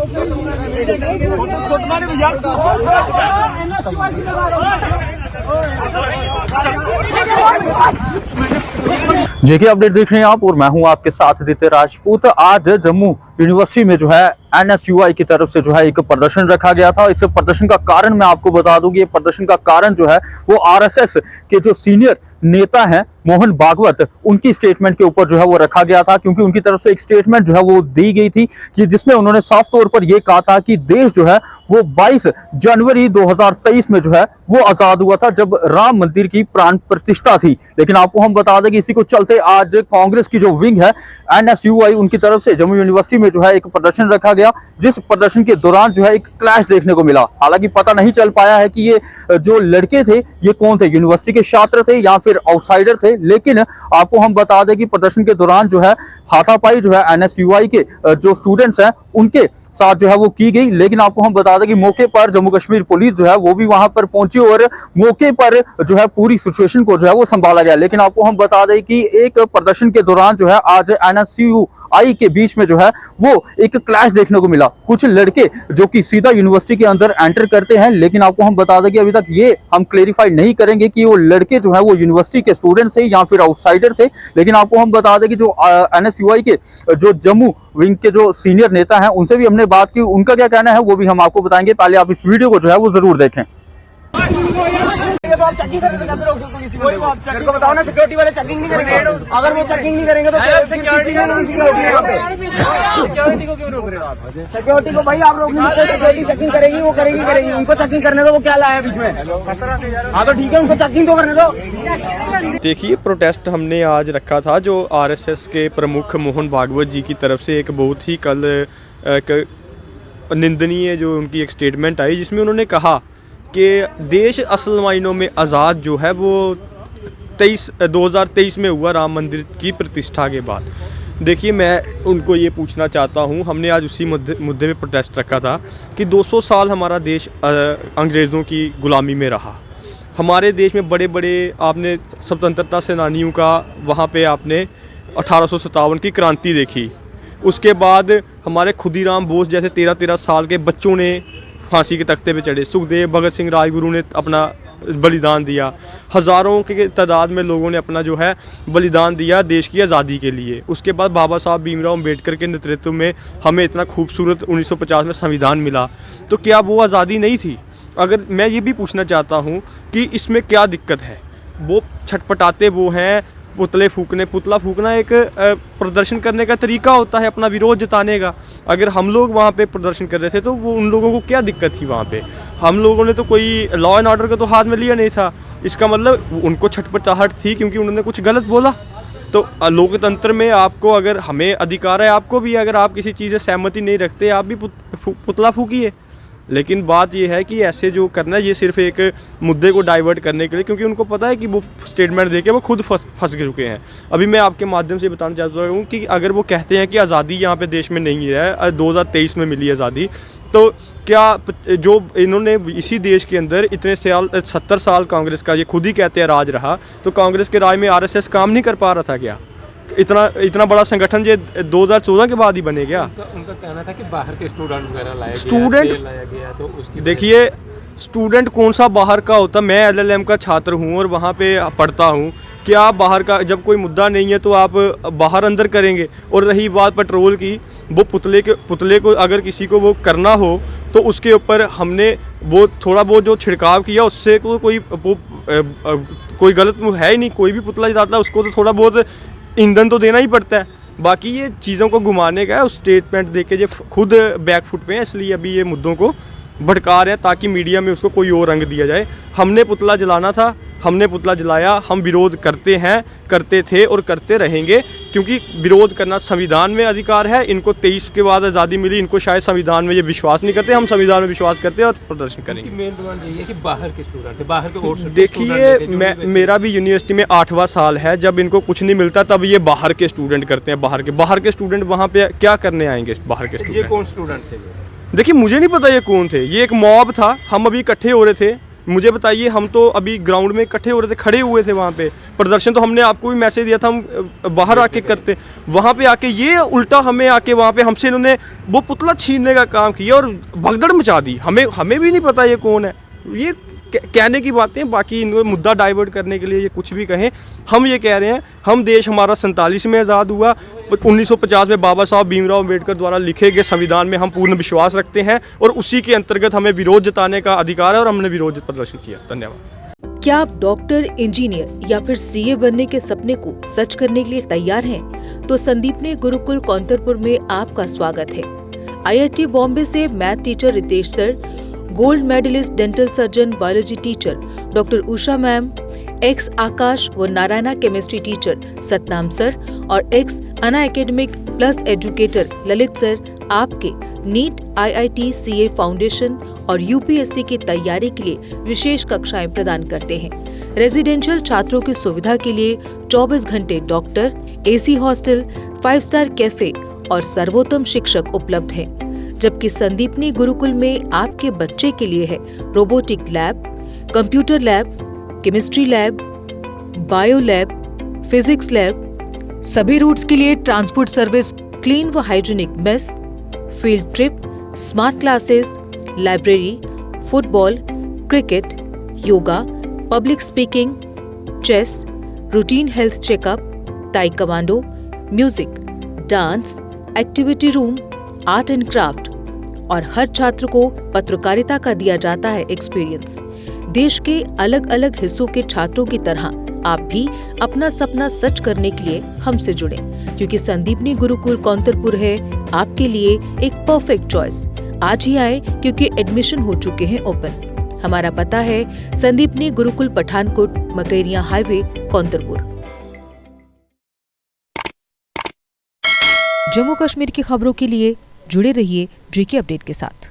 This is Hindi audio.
जेके अपडेट देख रहे हैं आप और मैं हूं आपके साथ आदित्य राजपूत। आज जम्मू यूनिवर्सिटी में जो है NSUI की तरफ से जो है एक प्रदर्शन रखा गया था। इस प्रदर्शन का कारण मैं आपको बता दूं कि ये प्रदर्शन का कारण जो है वो RSS के जो सीनियर नेता हैं मोहन भागवत, उनकी स्टेटमेंट के ऊपर जो है वो रखा गया था, क्योंकि उनकी तरफ से एक स्टेटमेंट जो है वो दी गई थी कि जिसमें उन्होंने साफ तौर पर यह कहा था कि देश जो है वो 22 जनवरी 2023 में जो है वो आजाद हुआ था, जब राम मंदिर की प्राण प्रतिष्ठा थी। लेकिन आपको हम बता दें कि इसी को चलते आज कांग्रेस की जो विंग है NSUI, उनकी तरफ से जम्मू यूनिवर्सिटी में जो है एक प्रदर्शन रखा गया, जिस प्रदर्शन के दौरान जो है एक क्लैश देखने को मिला। हालांकि पता नहीं चल पाया है कि ये जो लड़के थे ये कौन थे, यूनिवर्सिटी के छात्र थे या फिर आउटसाइडर थे। लेकिन आपको हम बता दें कि प्रदर्शन के दौरान जो है हाथापाई जो है NSUI के जो स्टूडेंट्स हैं उनके साथ जो है वो की गई। लेकिन आपको हम बता दें कि मौके पर जम्मू कश्मीर पुलिस जो है वो भी वहां पर पहुंची और मौके पर जो है पूरी सिचुएशन को जो है वो संभाला गया। लेकिन आपको हम बता दें कि एक प्रदर्शन के दौरान जो है आज NSUI के बीच में जो है वो एक क्लैश देखने को मिला। कुछ लड़के जो कि सीधा यूनिवर्सिटी के अंदर एंटर करते हैं, लेकिन आपको हम बता दें कि अभी तक ये हम क्लेरिफाई नहीं करेंगे कि वो लड़के जो है वो यूनिवर्सिटी के स्टूडेंट थे या फिर आउटसाइडर थे। लेकिन आपको हम बता दें कि जो NSUI के जो जम्मू विंग के जो सीनियर नेता हैं उनसे भी हमने बात की, उनका क्या कहना है वो भी हम आपको बताएंगे। पहले आप इस वीडियो को जो है वो जरूर देखें। आप चेकिंग करेंगे तो कैसे रोक सकते हो किसी को? मेरे को बताओ ना, सिक्योरिटी वाले चेकिंग नहीं करेंगे? अगर वो चेकिंग नहीं करेंगे तो सिक्योरिटी को क्यों रोक रहे हो आप? सिक्योरिटी को भाई आप रोक नहीं सकते, सिक्योरिटी चेकिंग करेगी, वो करेगी। उनको चेकिंग करने दो, वो क्या लाया बीच में? हाँ तो ठीक है, उनको चेकिंग तो करने दो। देखिए, प्रोटेस्ट हमने आज रखा था जो RSS के प्रमुख मोहन भागवत जी की तरफ से एक बहुत ही कल एक निंदनीय जो उनकी एक स्टेटमेंट आई, जिसमें उन्होंने कहा कि देश असल मायनों में आज़ाद जो है वो 2023 में हुआ राम मंदिर की प्रतिष्ठा के बाद। देखिए, मैं उनको ये पूछना चाहता हूँ, हमने आज उसी मुद्दे पे प्रोटेस्ट रखा था कि 200 साल हमारा देश अंग्रेज़ों की ग़ुलामी में रहा। हमारे देश में बड़े बड़े आपने स्वतंत्रता सेनानियों का वहाँ पे आपने 1857 की क्रांति देखी। उसके बाद हमारे खुदीराम बोस जैसे 13-13 साल के बच्चों ने फांसी के तख्ते पे चढ़े। सुखदेव, भगत सिंह, राजगुरु ने अपना बलिदान दिया। हज़ारों के तादाद में लोगों ने अपना जो है बलिदान दिया देश की आज़ादी के लिए। उसके बाद बाबा साहब भीमराव अम्बेडकर के नेतृत्व में हमें इतना खूबसूरत 1950 में संविधान मिला। तो क्या वो आज़ादी नहीं थी? अगर मैं ये भी पूछना चाहता हूँ कि इसमें क्या दिक्कत है? वो छटपटाते वो हैं, पुतला फूकना एक प्रदर्शन करने का तरीका होता है, अपना विरोध जताने का। अगर हम लोग वहाँ पे प्रदर्शन कर रहे थे तो वो उन लोगों को क्या दिक्कत थी वहाँ पे? हम लोगों ने तो कोई लॉ एंड ऑर्डर का तो हाथ में लिया नहीं था। इसका मतलब उनको छटपटाहट थी क्योंकि उन्होंने कुछ गलत बोला। तो लोकतंत्र में आपको, अगर हमें अधिकार है, आपको भी, अगर आप किसी चीज़ से सहमति नहीं रखते आप भी पुतला फूकिए। लेकिन बात यह है कि ऐसे जो करना है ये सिर्फ एक मुद्दे को डाइवर्ट करने के लिए, क्योंकि उनको पता है कि वो स्टेटमेंट देके वो खुद फंस चुके हैं। अभी मैं आपके माध्यम से बताना चाहता हूँ कि अगर वो कहते हैं कि आज़ादी यहाँ पे देश में नहीं है, 2023 में मिली आज़ादी, तो क्या जो इन्होंने इसी देश के अंदर इतने साल 70 साल कांग्रेस का, ये खुद ही कहते हैं, राज रहा, तो कांग्रेस के राज में RSS काम नहीं कर पा रहा था क्या? इतना बड़ा संगठन ये 2014 के बाद ही बने गया। उनका कहना था कि बाहर के स्टूडेंट वगैरह लाया गया, तो उसकी देखिए, स्टूडेंट कौन सा बाहर का होता? मैं LLM का छात्र हूँ और वहाँ पे पढ़ता हूँ। क्या बाहर का, जब कोई मुद्दा नहीं है तो आप बाहर अंदर करेंगे? और रही बात पेट्रोल की, वो पुतले को अगर किसी को वो करना हो तो उसके ऊपर हमने वो थोड़ा बहुत जो छिड़काव किया उससे कोई गलत है ही नहीं। कोई भी पुतला जाता है उसको तो थोड़ा बहुत ईंधन तो देना ही पड़ता है। बाकी ये चीज़ों को घुमाने का है, उस स्टेटमेंट देके जो खुद बैकफुट पे हैं, इसलिए अभी ये मुद्दों को भड़का रहे हैं ताकि मीडिया में उसको कोई और रंग दिया जाए। हमने पुतला जलाना था, हमने पुतला जलाया। हम विरोध करते हैं, करते थे और करते रहेंगे, क्योंकि विरोध करना संविधान में अधिकार है। इनको 23 के बाद आज़ादी मिली, इनको शायद संविधान में ये विश्वास नहीं करते, हम संविधान में विश्वास करते हैं और प्रदर्शन करेंगे। मेन डिमांड यही है कि बाहर के स्टूडेंट, बाहर के और देखिए, मेरा भी यूनिवर्सिटी में 8वां साल है। जब इनको कुछ नहीं मिलता तब ये बाहर के स्टूडेंट करते हैं। बाहर के स्टूडेंट वहाँ पे क्या करने आएंगे? बाहर के स्टूडेंट, कौन स्टूडेंट थे? देखिए, मुझे नहीं पता ये कौन थे। ये एक मॉब था, हम अभी इकट्ठे हो रहे थे, मुझे बताइए, हम तो अभी ग्राउंड में इकट्ठे हो रहे थे, खड़े हुए थे वहाँ पे, प्रदर्शन तो हमने आपको भी मैसेज दिया था हम बाहर आके करते, वहाँ पे आके ये उल्टा हमें आके वहाँ पे हमसे इन्होंने वो पुतला छीनने का काम किया और भगदड़ मचा दी। हमें भी नहीं पता ये कौन है, ये कहने की बातें, बाकी इनको मुद्दा डाइवर्ट करने के लिए ये कुछ भी कहें। हम ये कह रहे हैं, हम देश हमारा 47 में आज़ाद हुआ, 1950 में बाबा साहब भीमराव अम्बेडकर द्वारा लिखे गए संविधान में हम पूर्ण विश्वास रखते हैं और उसी के अंतर्गत हमें विरोध जताने का अधिकार है और हमने विरोध प्रदर्शन किया। धन्यवाद। क्या आप डॉक्टर, इंजीनियर या फिर सीए बनने के सपने को सच करने के लिए तैयार हैं? तो संदीपनी गुरुकुल कौंतरपुर में आपका स्वागत है। IIT बॉम्बे से math teacher Ritesh sir, gold medallist dental surgeon biology teacher doctor Usha ma'am, ex Aakash व Narayana chemistry teacher Satnam sir और ex Unacademy plus educator Lalit sir आपके नीट, IIT, CA फाउंडेशन और UPSC की तैयारी के लिए विशेष कक्षाएं प्रदान करते हैं। रेजिडेंशियल छात्रों की सुविधा के लिए 24 घंटे doctor, AC hostel, 5 star cafe और सर्वोत्तम शिक्षक उपलब्ध हैं। जबकि संदीपनी गुरुकुल में आपके बच्चे के लिए है robotic lab, computer lab, chemistry lab, bio lab, physics lab, सभी रूट्स के लिए ट्रांसपोर्ट सर्विस, क्लीन व hygienic mess, field trip, smart classes, library, football, cricket, yoga, public speaking, chess, routine health checkup, taekwondo, music, dance, activity room, art and craft और हर छात्र को पत्रकारिता का दिया जाता है एक्सपीरियंस। देश के अलग अलग हिस्सों के छात्रों की तरह आप भी अपना सपना सच करने के लिए हमसे जुड़ें, क्योंकि संदीपनी गुरुकुल कौंतरपुर है आपके लिए एक परफेक्ट चॉइस। आज ही आए क्योंकि एडमिशन हो चुके हैं ओपन। हमारा पता है संदीपनी गुरुकुल पठानकोट, मकैरिया हाईवे, कौंतरपुर। जम्मू कश्मीर की खबरों के लिए जुड़े रहिए GK अपडेट के साथ।